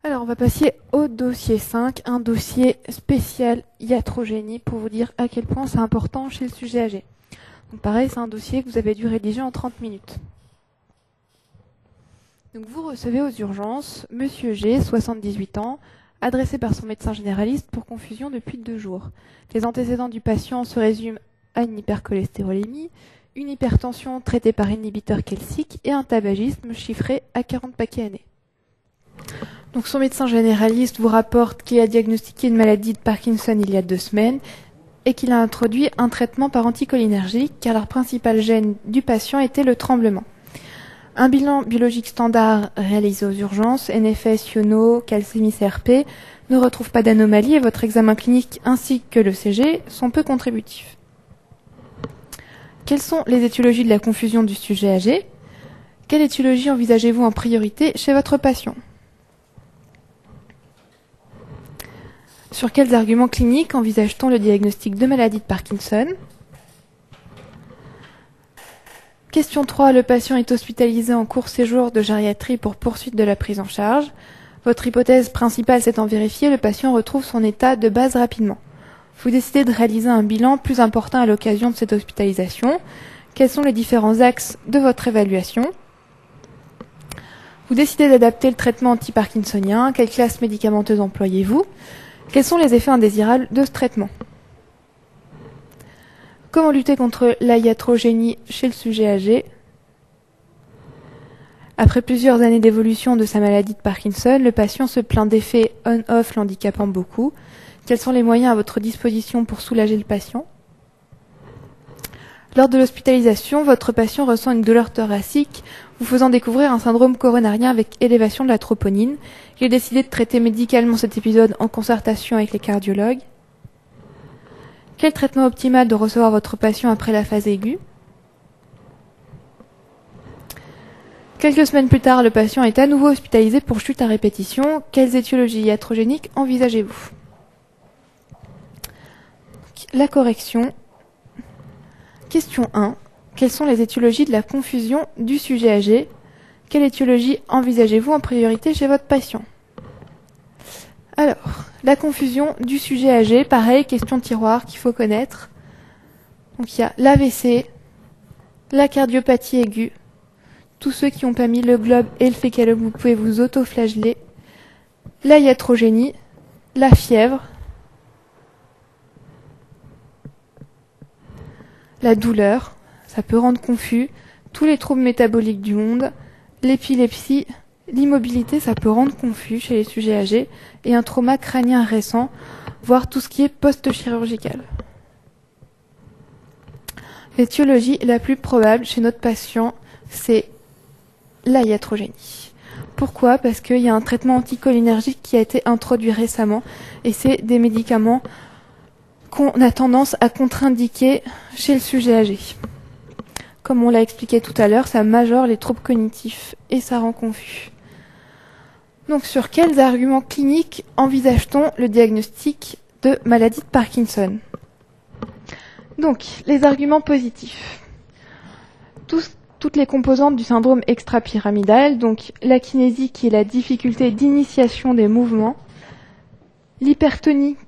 Alors, on va passer au dossier 5, un dossier spécial iatrogénie pour vous dire à quel point c'est important chez le sujet âgé. Donc pareil, c'est un dossier que vous avez dû rédiger en 30 minutes. Donc vous recevez aux urgences Monsieur G, 78 ans, adressé par son médecin généraliste pour confusion depuis 2 jours. Les antécédents du patient se résument à une hypercholestérolémie, une hypertension traitée par inhibiteur calcique et un tabagisme chiffré à 40 paquets années. Donc son médecin généraliste vous rapporte qu'il a diagnostiqué une maladie de Parkinson il y a 2 semaines et qu'il a introduit un traitement par anticholinergique car la principale gêne du patient était le tremblement. Un bilan biologique standard réalisé aux urgences, NFS, Iono, calcémie CRP, ne retrouve pas d'anomalie et votre examen clinique ainsi que le CG sont peu contributifs. Quelles sont les étiologies de la confusion du sujet âgé? Quelle étiologie envisagez-vous en priorité chez votre patient? Sur quels arguments cliniques envisage-t-on le diagnostic de maladie de Parkinson? Question 3. Le patient est hospitalisé en court séjour de gériatrie pour poursuite de la prise en charge. Votre hypothèse principale s'étant vérifiée, le patient retrouve son état de base rapidement. Vous décidez de réaliser un bilan plus important à l'occasion de cette hospitalisation. Quels sont les différents axes de votre évaluation? Vous décidez d'adapter le traitement anti-parkinsonien. Quelle classe médicamenteuse employez-vous? Quels sont les effets indésirables de ce traitement? Comment lutter contre la iatrogénie chez le sujet âgé? Après plusieurs années d'évolution de sa maladie de Parkinson, le patient se plaint d'effets on-off l'handicapant beaucoup. Quels sont les moyens à votre disposition pour soulager le patient? Lors de l'hospitalisation, votre patient ressent une douleur thoracique, vous faisant découvrir un syndrome coronarien avec élévation de la troponine. Il est décidé de traiter médicalement cet épisode en concertation avec les cardiologues. Quel traitement optimal de recevoir votre patient après la phase aiguë? Quelques semaines plus tard, le patient est à nouveau hospitalisé pour chute à répétition. Quelles étiologies iatrogéniques envisagez-vous? La correction. Question 1. Quelles sont les étiologies de la confusion du sujet âgé? Quelle étiologie envisagez-vous en priorité chez votre patient? Alors, la confusion du sujet âgé, pareil, question tiroir qu'il faut connaître. Donc il y a l'AVC, la cardiopathie aiguë, tous ceux qui n'ont pas mis le globe et le fécalum, vous pouvez vous autoflageller, la iatrogénie, la fièvre, la douleur, ça peut rendre confus, tous les troubles métaboliques du monde, l'épilepsie, l'immobilité, ça peut rendre confus chez les sujets âgés, et un trauma crânien récent, voire tout ce qui est post-chirurgical. L'étiologie la plus probable chez notre patient, c'est la iatrogénie. Pourquoi? Parce qu'il y a un traitement anticholinergique qui a été introduit récemment, et c'est des médicaments qu'on a tendance à contre-indiquer chez le sujet âgé. Comme on l'a expliqué tout à l'heure, ça majore les troubles cognitifs et ça rend confus. Donc sur quels arguments cliniques envisage-t-on le diagnostic de maladie de Parkinson? Donc les arguments positifs. Toutes les composantes du syndrome extrapyramidal, donc la kinésie qui est la difficulté d'initiation des mouvements, l'hypertonie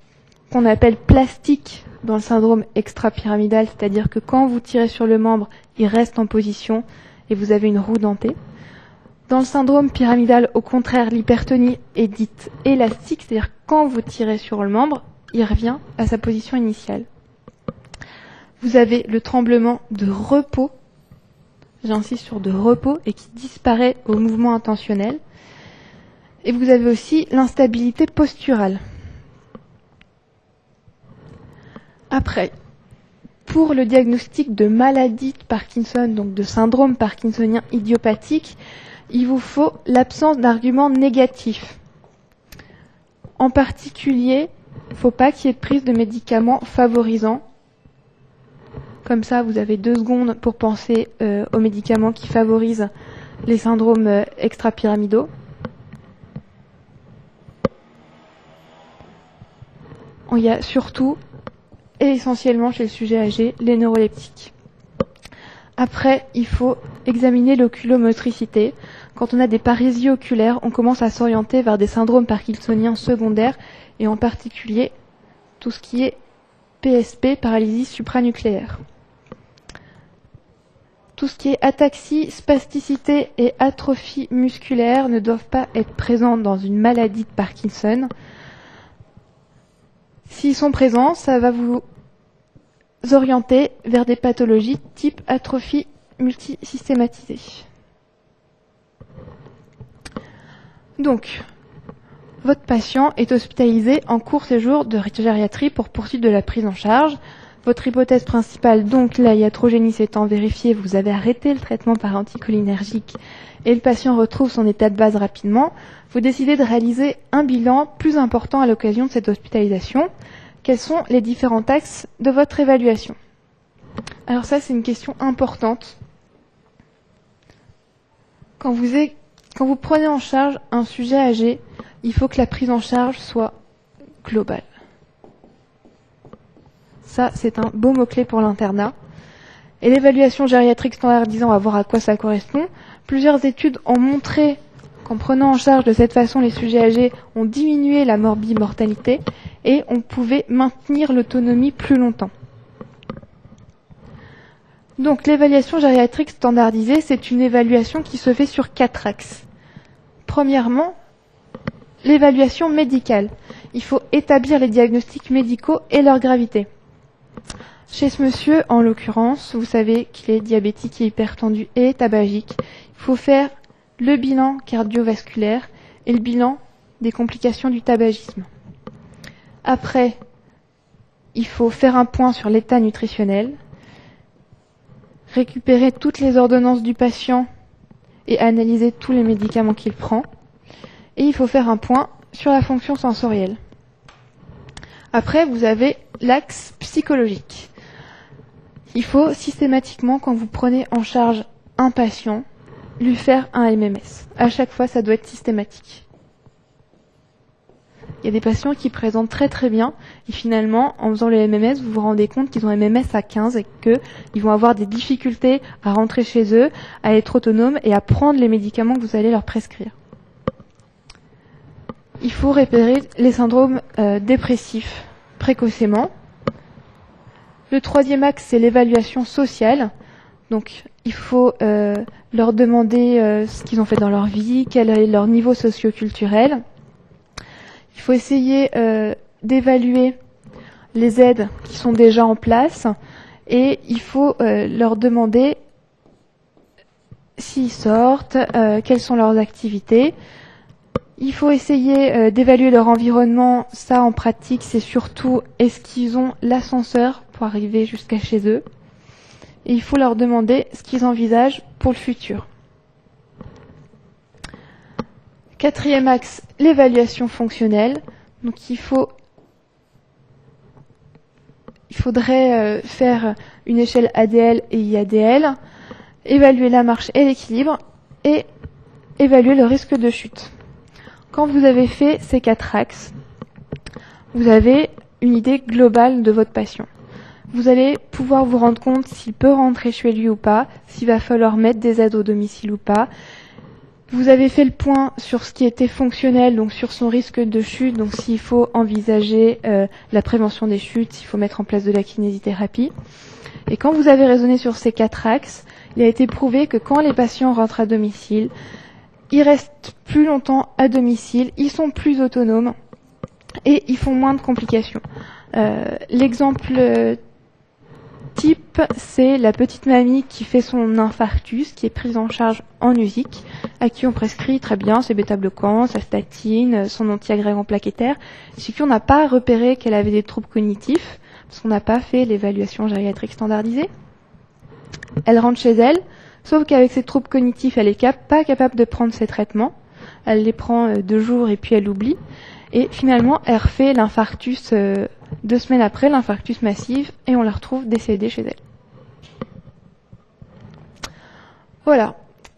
qu'on appelle plastique dans le syndrome extrapyramidal, c'est-à-dire que quand vous tirez sur le membre, il reste en position et vous avez une roue dentée. Dans le syndrome pyramidal, au contraire, l'hypertonie est dite élastique, c'est-à-dire quand vous tirez sur le membre, il revient à sa position initiale. Vous avez le tremblement de repos, j'insiste sur de repos, et qui disparaît au mouvement intentionnel. Et vous avez aussi l'instabilité posturale. Après, pour le diagnostic de maladie de Parkinson, donc de syndrome parkinsonien idiopathique, il vous faut l'absence d'arguments négatifs. En particulier, il ne faut pas qu'il y ait de prise de médicaments favorisants. Comme ça, vous avez 2 secondes pour penser aux médicaments qui favorisent les syndromes extrapyramidaux. Il y a surtout, et essentiellement chez le sujet âgé, les neuroleptiques. Après, il faut examiner l'oculomotricité. Quand on a des parésies oculaires, on commence à s'orienter vers des syndromes parkinsoniens secondaires, et en particulier tout ce qui est PSP, paralysie supranucléaire. Tout ce qui est ataxie, spasticité et atrophie musculaire ne doivent pas être présents dans une maladie de Parkinson. S'ils sont présents, ça va vous orienter vers des pathologies type atrophie multisystématisée. Donc, votre patient est hospitalisé en court séjour de gériatrie pour poursuite de la prise en charge. Votre hypothèse principale, donc la iatrogénie s'étant vérifiée, vous avez arrêté le traitement par anticholinergique et le patient retrouve son état de base rapidement. Vous décidez de réaliser un bilan plus important à l'occasion de cette hospitalisation. Quels sont les différents axes de votre évaluation? Alors ça, c'est une question importante. Quand vous prenez en charge un sujet âgé, il faut que la prise en charge soit globale. Ça, c'est un beau mot-clé pour l'internat. Et l'évaluation gériatrique standardisée, on va voir à quoi ça correspond. Plusieurs études ont montré qu'en prenant en charge de cette façon les sujets âgés, on diminuait la morbimortalité et on pouvait maintenir l'autonomie plus longtemps. Donc l'évaluation gériatrique standardisée, c'est une évaluation qui se fait sur 4 axes. Premièrement, l'évaluation médicale. Il faut établir les diagnostics médicaux et leur gravité. Chez ce monsieur, en l'occurrence, vous savez qu'il est diabétique et hypertendu et tabagique. Il faut faire le bilan cardiovasculaire et le bilan des complications du tabagisme. Après, il faut faire un point sur l'état nutritionnel, récupérer toutes les ordonnances du patient et analyser tous les médicaments qu'il prend. Et il faut faire un point sur la fonction sensorielle. Après, vous avez l'axe psychologique. Il faut systématiquement, quand vous prenez en charge un patient, lui faire un MMS. À chaque fois, ça doit être systématique. Il y a des patients qui présentent très très bien et finalement, en faisant le MMS, vous vous rendez compte qu'ils ont un MMS à 15 et qu'ils vont avoir des difficultés à rentrer chez eux, à être autonomes et à prendre les médicaments que vous allez leur prescrire. Il faut repérer les syndromes dépressifs précocement. Le troisième axe, c'est l'évaluation sociale. Donc, il faut leur demander ce qu'ils ont fait dans leur vie, quel est leur niveau socio-culturel. Il faut essayer d'évaluer les aides qui sont déjà en place et il faut leur demander s'ils sortent, quelles sont leurs activités. Il faut essayer d'évaluer leur environnement. Ça, en pratique, c'est surtout est-ce qu'ils ont l'ascenseur pour arriver jusqu'à chez eux. Et il faut leur demander ce qu'ils envisagent pour le futur. Quatrième axe, l'évaluation fonctionnelle. Donc il faudrait faire une échelle ADL et IADL, évaluer la marche et l'équilibre et évaluer le risque de chute. Quand vous avez fait ces 4 axes, vous avez une idée globale de votre patient. Vous allez pouvoir vous rendre compte s'il peut rentrer chez lui ou pas, s'il va falloir mettre des aides au domicile ou pas. Vous avez fait le point sur ce qui était fonctionnel, donc sur son risque de chute, donc s'il faut envisager la prévention des chutes, s'il faut mettre en place de la kinésithérapie. Et quand vous avez raisonné sur ces 4 axes, il a été prouvé que quand les patients rentrent à domicile, ils restent plus longtemps à domicile, ils sont plus autonomes et ils font moins de complications. L'exemple type, c'est la petite mamie qui fait son infarctus, qui est prise en charge en USIC, à qui on prescrit très bien ses bêta-bloquants, sa statine, son antiagrégant plaquettaire, chez qui on n'a pas repéré qu'elle avait des troubles cognitifs, parce qu'on n'a pas fait l'évaluation gériatrique standardisée. Elle rentre chez elle, sauf qu'avec ses troubles cognitifs, elle est pas capable de prendre ses traitements. Elle les prend 2 jours et puis elle oublie. Et finalement, elle refait l'infarctus 2 semaines après, l'infarctus massif, et on la retrouve décédée chez elle. Voilà.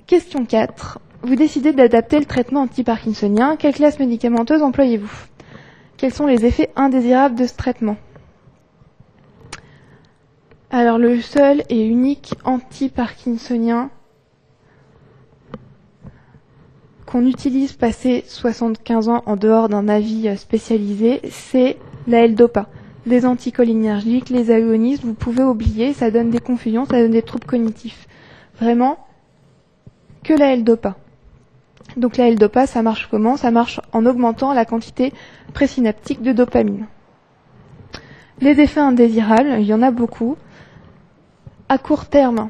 Question 4. Vous décidez d'adapter le traitement anti-parkinsonien. Quelle classe médicamenteuse employez-vous? Quels sont les effets indésirables de ce traitement? Alors, le seul et unique anti-parkinsonien qu'on utilise passé 75 ans en dehors d'un avis spécialisé, c'est la L-Dopa. Les anticholinergiques, les agonistes, vous pouvez oublier, ça donne des confusions, ça donne des troubles cognitifs. Vraiment, que la L-Dopa. Donc la L-Dopa, ça marche comment? Ça marche en augmentant la quantité présynaptique de dopamine. Les effets indésirables, il y en a beaucoup. À court terme,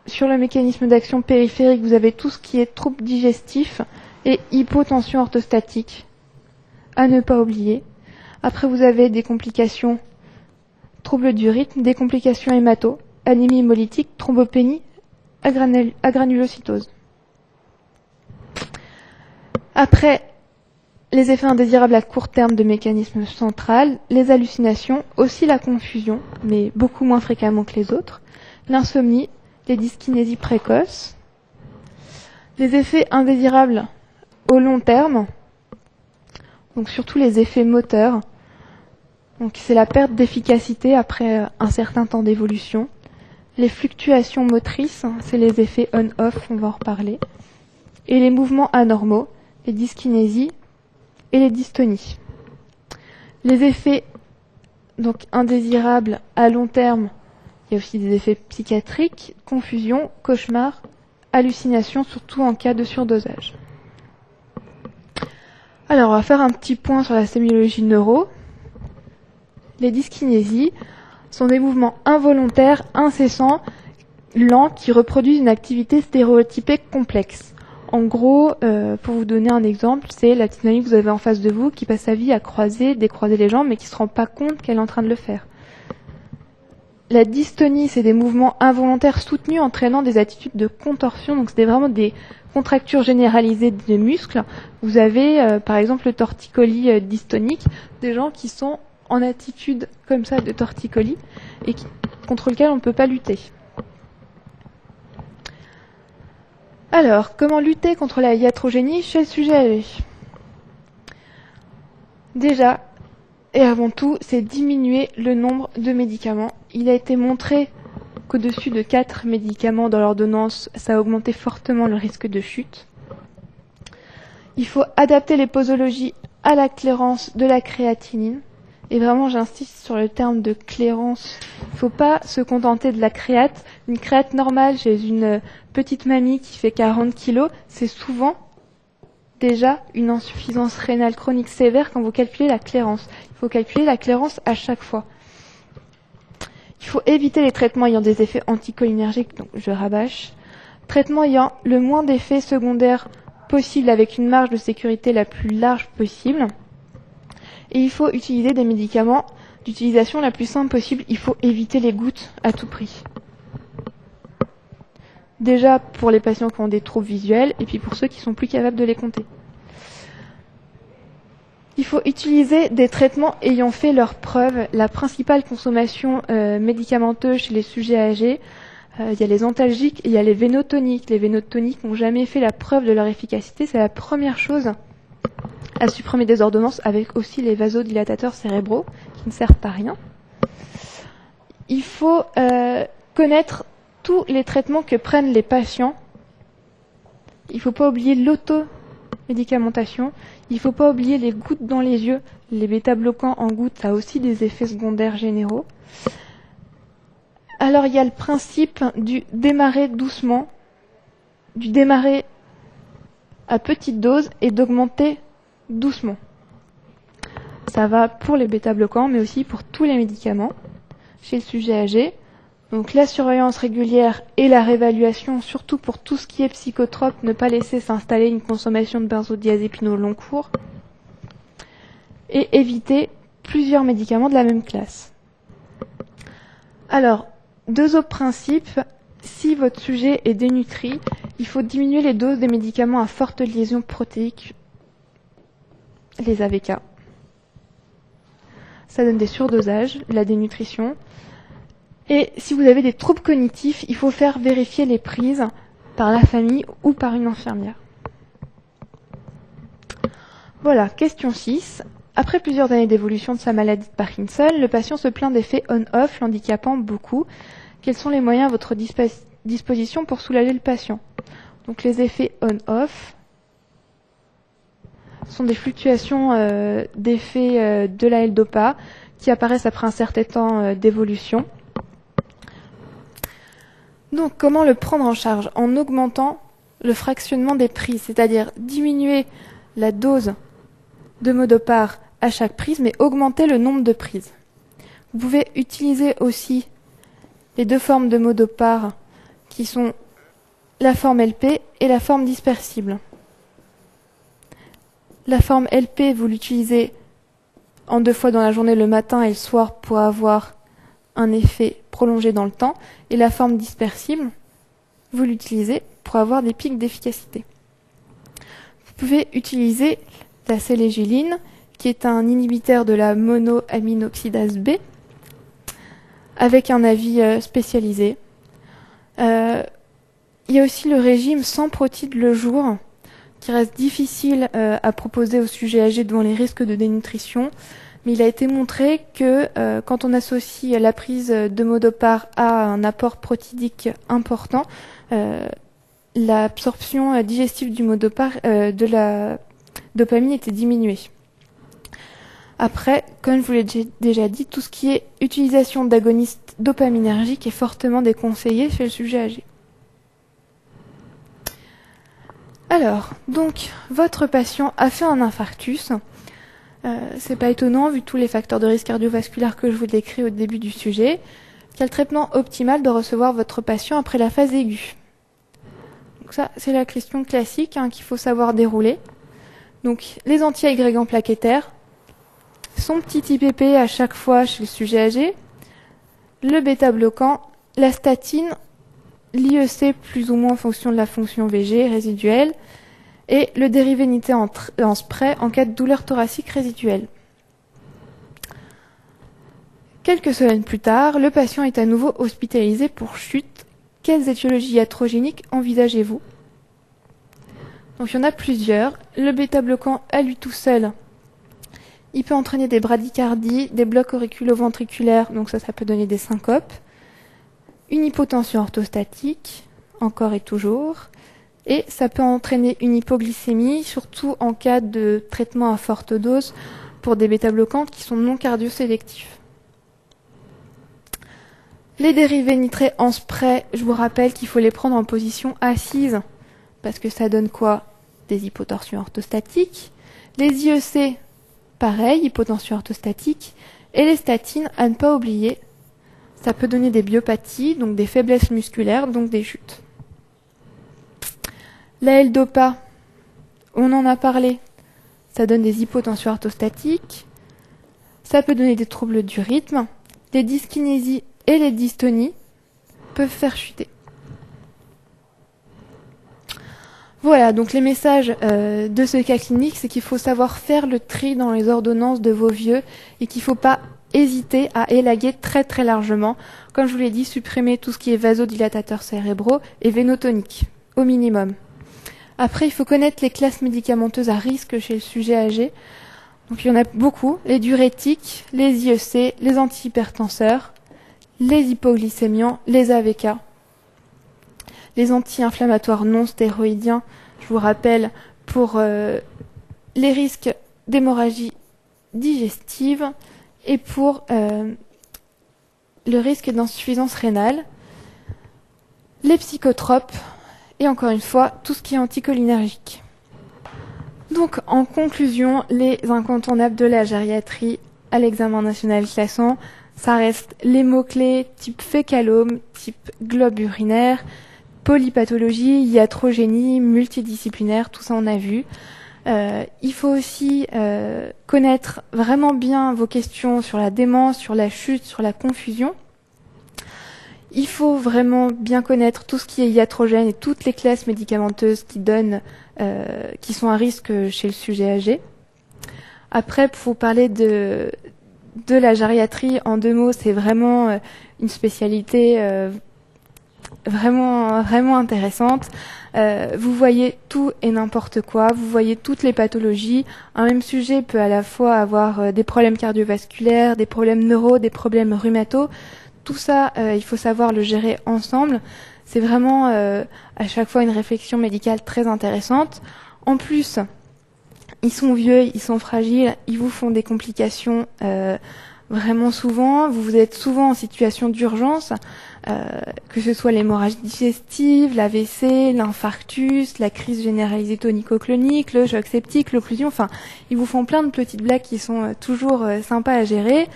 sur le mécanisme d'action périphérique, vous avez tout ce qui est troubles digestifs et hypotension orthostatique, à ne pas oublier. Après, vous avez des complications, troubles du rythme, des complications hémato, anémie hémolytique, thrombopénie, agranulocytose. Après, les effets indésirables à court terme de mécanisme central, les hallucinations, aussi la confusion, mais beaucoup moins fréquemment que les autres, l'insomnie, les dyskinésies précoces, les effets indésirables au long terme, donc surtout les effets moteurs, donc c'est la perte d'efficacité après un certain temps d'évolution, les fluctuations motrices, c'est les effets on-off, on va en reparler, et les mouvements anormaux, les dyskinésies et les dystonies. Les effets donc indésirables à long terme, il y a aussi des effets psychiatriques, confusion, cauchemar, hallucinations, surtout en cas de surdosage. Alors, on va faire un petit point sur la sémiologie neuro. Les dyskinésies sont des mouvements involontaires, incessants, lents, qui reproduisent une activité stéréotypée complexe. En gros, pour vous donner un exemple, c'est la petite amie que vous avez en face de vous qui passe sa vie à décroiser les jambes, mais qui ne se rend pas compte qu'elle est en train de le faire. La dystonie, c'est des mouvements involontaires soutenus entraînant des attitudes de contorsion, donc c'est vraiment des contractures généralisées des muscles. Vous avez par exemple le torticolis dystonique, des gens qui sont en attitude comme ça de torticolis et contre lequel on ne peut pas lutter. Alors, comment lutter contre la iatrogénie chez le sujet âgé? Déjà, et avant tout, c'est diminuer le nombre de médicaments. Il a été montré qu'au-dessus de 4 médicaments dans l'ordonnance, ça a augmenté fortement le risque de chute. Il faut adapter les posologies à la clairance de la créatinine. Et vraiment, j'insiste sur le terme de clairance. Il ne faut pas se contenter de la créate. Une créate normale chez une petite mamie qui fait 40 kg, c'est souvent déjà une insuffisance rénale chronique sévère quand vous calculez la clairance. Il faut calculer la clairance à chaque fois. Il faut éviter les traitements ayant des effets anticholinergiques, donc je rabâche. Traitements ayant le moins d'effets secondaires possible avec une marge de sécurité la plus large possible. Et il faut utiliser des médicaments d'utilisation la plus simple possible. Il faut éviter les gouttes à tout prix. Déjà pour les patients qui ont des troubles visuels et puis pour ceux qui sont plus capables de les compter. Il faut utiliser des traitements ayant fait leurs preuves. La principale consommation médicamenteuse chez les sujets âgés, il y a les antalgiques et il y a les vénotoniques. Les vénotoniques n'ont jamais fait la preuve de leur efficacité. C'est la première chose à supprimer des ordonnances, avec aussi les vasodilatateurs cérébraux qui ne servent à rien. Il faut connaître tous les traitements que prennent les patients. Il ne faut pas oublier l'automédicamentation. Il ne faut pas oublier les gouttes dans les yeux. Les bêta-bloquants en gouttes, ça a aussi des effets secondaires généraux. Alors, il y a le principe du démarrer doucement, du démarrer à petite dose et d'augmenter doucement. Ça va pour les bêta-bloquants, mais aussi pour tous les médicaments chez le sujet âgé. Donc la surveillance régulière et la réévaluation, surtout pour tout ce qui est psychotrope, ne pas laisser s'installer une consommation de benzodiazépines au long cours. Et éviter plusieurs médicaments de la même classe. Alors, deux autres principes. Si votre sujet est dénutri, il faut diminuer les doses des médicaments à forte liaison protéique, les AVK. Ça donne des surdosages, la dénutrition. Et si vous avez des troubles cognitifs, il faut faire vérifier les prises par la famille ou par une infirmière. Voilà, question 6. Après plusieurs années d'évolution de sa maladie de Parkinson, le patient se plaint d'effets on-off, l'handicapant beaucoup. Quels sont les moyens à votre disposition pour soulager le patient? Donc les effets on-off sont des fluctuations d'effets de la L-DOPA qui apparaissent après un certain temps d'évolution. Donc comment le prendre en charge? En augmentant le fractionnement des prises, c'est-à-dire diminuer la dose de Modopar à chaque prise, mais augmenter le nombre de prises. Vous pouvez utiliser aussi les deux formes de Modopar qui sont la forme LP et la forme dispersible. La forme LP, vous l'utilisez en 2 fois dans la journée, le matin et le soir, pour avoir un effet prolongé dans le temps. Et la forme dispersible, vous l'utilisez pour avoir des pics d'efficacité. Vous pouvez utiliser la sélégiline, qui est un inhibiteur de la monoaminoxydase B, avec un avis spécialisé. Il y a aussi le régime sans protides le jour, qui reste difficile à proposer aux sujets âgés devant les risques de dénutrition. Mais il a été montré que quand on associe la prise de Modopar à un apport protidique important, l'absorption digestive du Modopar, de la dopamine était diminuée. Après, comme je vous l'ai déjà dit, tout ce qui est utilisation d'agonistes dopaminergiques est fortement déconseillé chez le sujet âgé. Alors, donc, votre patient a fait un infarctus. C'est pas étonnant vu tous les facteurs de risque cardiovasculaire que je vous décris au début du sujet. Quel traitement optimal de recevoir votre patient après la phase aiguë? Donc ça, c'est la question classique qu'il faut savoir dérouler. Donc, les antiagrégants plaquettaires, son petit IPP à chaque fois chez le sujet âgé, le bêta-bloquant, la statine, l'IEC plus ou moins en fonction de la fonction VG résiduelle, et le dérivé nité en spray en cas de douleur thoracique résiduelle. Quelques semaines plus tard, le patient est à nouveau hospitalisé pour chute. Quelles étiologies iatrogéniques envisagez-vous? Donc il y en a plusieurs. Le bêta-bloquant à lui tout seul, il peut entraîner des bradycardies, des blocs auriculo-ventriculaires, donc ça peut donner des syncopes, une hypotension orthostatique, encore et toujours, et ça peut entraîner une hypoglycémie, surtout en cas de traitement à forte dose pour des bêta-bloquants qui sont non cardiosélectifs. Les dérivés nitrés en spray, je vous rappelle qu'il faut les prendre en position assise, parce que ça donne quoi? Des hypotensions orthostatiques. Les IEC, pareil, hypotension orthostatique. Et les statines, à ne pas oublier, ça peut donner des myopathies, donc des faiblesses musculaires, donc des chutes. La L-DOPA, on en a parlé, ça donne des hypotensions orthostatiques. Ça peut donner des troubles du rythme. Les dyskinésies et les dystonies peuvent faire chuter. Voilà, donc les messages de ce cas clinique, c'est qu'il faut savoir faire le tri dans les ordonnances de vos vieux et qu'il ne faut pas hésiter à élaguer très très largement. Comme je vous l'ai dit, supprimer tout ce qui est vasodilatateurs cérébraux et vénotoniques, au minimum. Après, il faut connaître les classes médicamenteuses à risque chez le sujet âgé. Donc il y en a beaucoup, les diurétiques, les IEC, les antihypertenseurs, les hypoglycémiants, les AVK. Les anti-inflammatoires non stéroïdiens, je vous rappelle, pour les risques d'hémorragie digestive et pour le risque d'insuffisance rénale. Les psychotropes et encore une fois, tout ce qui est anticholinergique. Donc, en conclusion, les incontournables de la gériatrie à l'examen national classant, ça reste les mots-clés type fécalome, type globe urinaire, polypathologie, iatrogénie, multidisciplinaire, tout ça on a vu. Il faut aussi connaître vraiment bien vos questions sur la démence, sur la chute, sur la confusion. Il faut vraiment bien connaître tout ce qui est iatrogène et toutes les classes médicamenteuses qui sont à risque chez le sujet âgé. Après, pour vous parler de la gériatrie, en 2 mots, c'est vraiment une spécialité vraiment intéressante. Vous voyez tout et n'importe quoi, vous voyez toutes les pathologies. Un même sujet peut à la fois avoir des problèmes cardiovasculaires, des problèmes neuro, des problèmes rhumato. Tout ça, il faut savoir le gérer ensemble. C'est vraiment à chaque fois une réflexion médicale très intéressante. En plus, ils sont vieux, ils sont fragiles, ils vous font des complications vraiment souvent. Vous êtes souvent en situation d'urgence, que ce soit l'hémorragie digestive, l'AVC, l'infarctus, la crise généralisée tonico-clonique, le choc septique, l'occlusion. Enfin, ils vous font plein de petites blagues qui sont toujours sympas à gérer.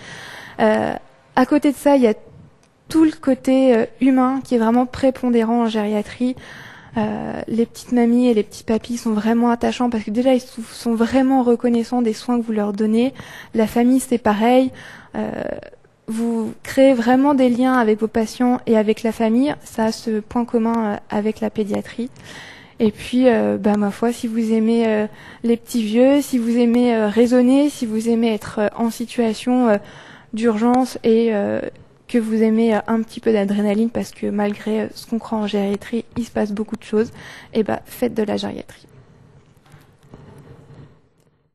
À côté de ça, il y a tout le côté humain qui est vraiment prépondérant en gériatrie. Les petites mamies et les petits papis sont vraiment attachants parce que déjà ils sont vraiment reconnaissants des soins que vous leur donnez. La famille c'est pareil. Vous créez vraiment des liens avec vos patients et avec la famille. Ça a ce point commun avec la pédiatrie. Et puis, ma foi, si vous aimez les petits vieux, si vous aimez raisonner, si vous aimez être en situation d'urgence et que vous aimez un petit peu d'adrénaline parce que malgré ce qu'on croit en gériatrie, il se passe beaucoup de choses, et faites de la gériatrie.